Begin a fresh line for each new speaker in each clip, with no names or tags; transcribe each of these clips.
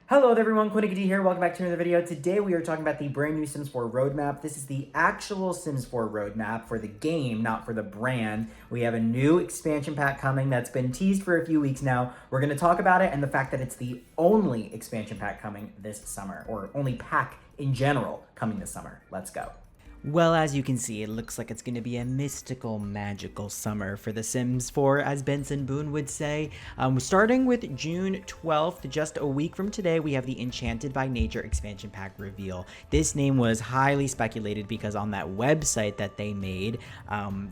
Hello everyone, Coolnickyd here. Welcome back to another video. Today we are talking about the brand new Sims 4 roadmap. This is the actual Sims 4 roadmap for the game, not for the brand. We have a new expansion pack coming that's been teased for a few weeks now. We're going to talk about it and the fact that it's the only expansion pack coming this summer, or only pack in general coming this summer. Let's go.
Well, as you can see, it looks like it's going to be a mystical, magical summer for The Sims 4, as Benson Boone would say. Starting with June 12th, just a week from today, we have the Enchanted by Nature expansion pack reveal. This name was highly speculated because on that website that they made,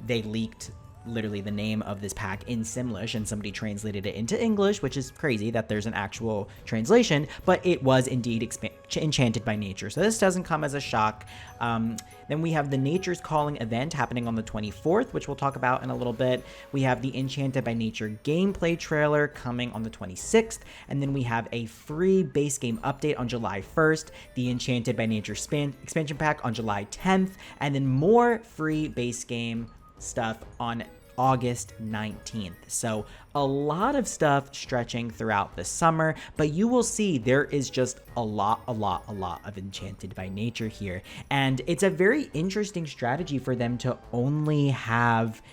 they leaked literally the name of this pack in Simlish, and somebody translated it into English, which is crazy that there's an actual translation, but it was indeed Enchanted by Nature. So this doesn't come as a shock. Then we have the Nature's Calling event happening on the 24th, which we'll talk about in a little bit. We have the Enchanted by Nature gameplay trailer coming on the 26th, and then we have a free base game update on July 1st, the Enchanted by Nature expansion pack on July 10th, and then more free base game stuff on August 19th. So a lot of stuff stretching throughout the summer, but you will see there is just a lot of Enchanted by Nature here. And it's a very interesting strategy for them to only have,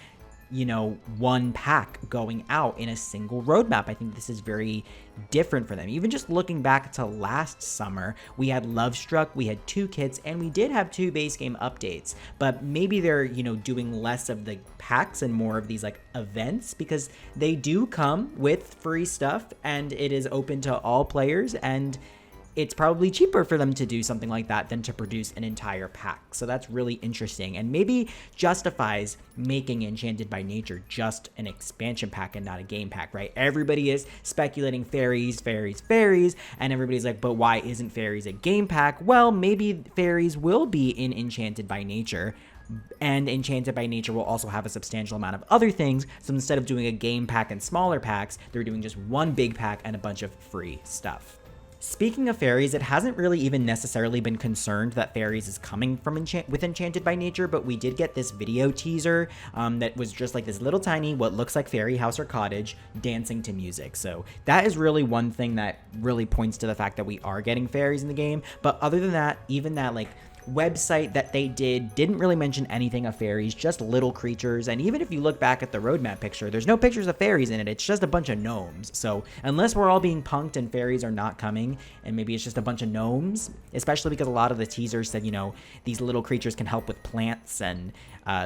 you know, one pack going out in a single roadmap. I think this is very different for them. Even just looking back to last summer, we had Love Struck, we had 2 kits, and we did have 2 base game updates. But maybe they're, you know, doing less of the packs and more of these like events, because they do come with free stuff and it is open to all players, and it's probably cheaper for them to do something like that than to produce an entire pack. So that's really interesting, and maybe justifies making Enchanted by Nature just an expansion pack and not a game pack, right? Everybody is speculating fairies, and everybody's like, but why isn't fairies a game pack? Well, maybe fairies will be in Enchanted by Nature, and Enchanted by Nature will also have a substantial amount of other things. So instead of doing a game pack and smaller packs, they're doing just one big pack and a bunch of free stuff. Speaking of fairies, it hasn't really even necessarily been confirmed that fairies is coming from with Enchanted by Nature, but we did get this video teaser that was just like this little tiny, what looks like fairy house or cottage, dancing to music. So that is really one thing that really points to the fact that we are getting fairies in the game. But other than that, even that like website that they didn't really mention anything of fairies, just little creatures. And even if you look back at the roadmap picture, there's no pictures of fairies in it. It's just a bunch of gnomes. So unless we're all being punked and fairies are not coming, and maybe it's just a bunch of gnomes, especially because a lot of the teasers said, you know, these little creatures can help with plants and,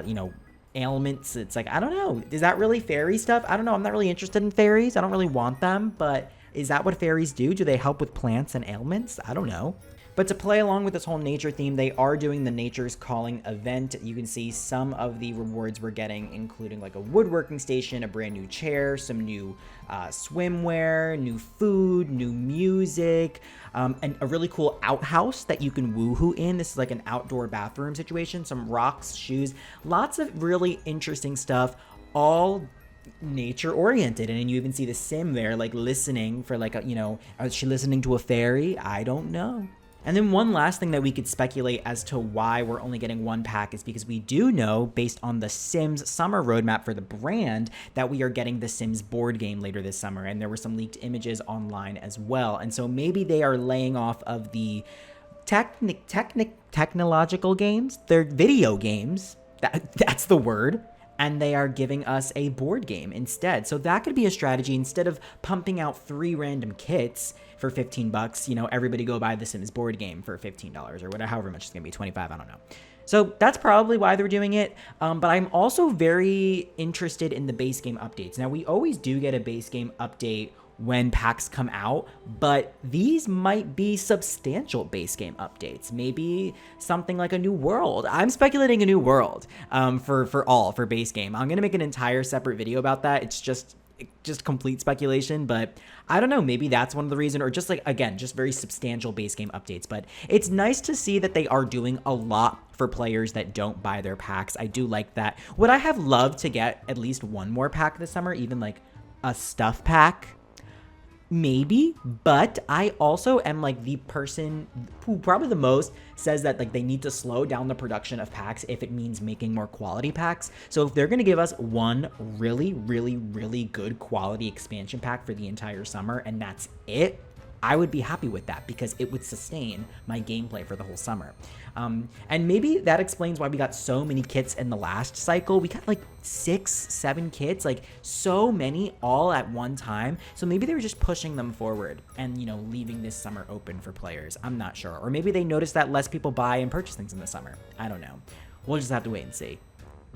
you know, ailments. It's like, I don't know. Is that really fairy stuff? I don't know. I'm not really interested in fairies. I don't really want them, but is that what fairies do? Do they help with plants and ailments? I don't know. But to play along with this whole nature theme, they are doing the Nature's Calling event. You can see some of the rewards we're getting, including like a woodworking station, a brand new chair, some new swimwear, new food, new music, and a really cool outhouse that you can woohoo in. This is like an outdoor bathroom situation, some rocks, shoes, lots of really interesting stuff, all nature oriented. And you even see the sim there like listening for like a, you know, is she listening to a fairy? I don't know. And then one last thing that we could speculate as to why we're only getting one pack is because we do know, based on the Sims summer roadmap for the brand, that we are getting the Sims board game later this summer. And there were some leaked images online as well. And so maybe they are laying off of the technological games. They're video games. That's the word. And they are giving us a board game instead. So that could be a strategy. Instead of pumping out 3 random kits for 15 bucks, you know, everybody go buy the Sims board game for $15 or whatever, however much it's gonna be, 25, I don't know. So that's probably why they're doing it. But I'm also very interested in the base game updates. Now, we always do get a base game update when packs come out, but these might be substantial base game updates. Maybe something like a new world. I'm speculating a new world for base game. I'm gonna make an entire separate video about that. It's just complete speculation, but I don't know, maybe that's one of the reasons, or just like, again, just very substantial base game updates. But it's nice to see that they are doing a lot for players that don't buy their packs. I do like that. Would I have loved to get at least one more pack this summer, even like a stuff pack? Maybe, but I also am like the person who probably the most says that like they need to slow down the production of packs if it means making more quality packs. So if they're going to give us one really good quality expansion pack for the entire summer and that's it, I would be happy with that because it would sustain my gameplay for the whole summer. And maybe that explains why we got so many kits in the last cycle. We got like 6, 7 kits, like so many all at one time. So maybe they were just pushing them forward and, you know, leaving this summer open for players. I'm not sure. Or maybe they noticed that less people buy and purchase things in the summer. I don't know. We'll just have to wait and see.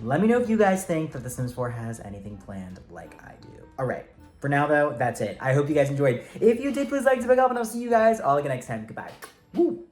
Let me know if you guys think that The Sims 4 has anything planned like I do. All right. For now, though, that's it. I hope you guys enjoyed. If you did, please like, subscribe, and I'll see you guys all again next time. Goodbye. Woo!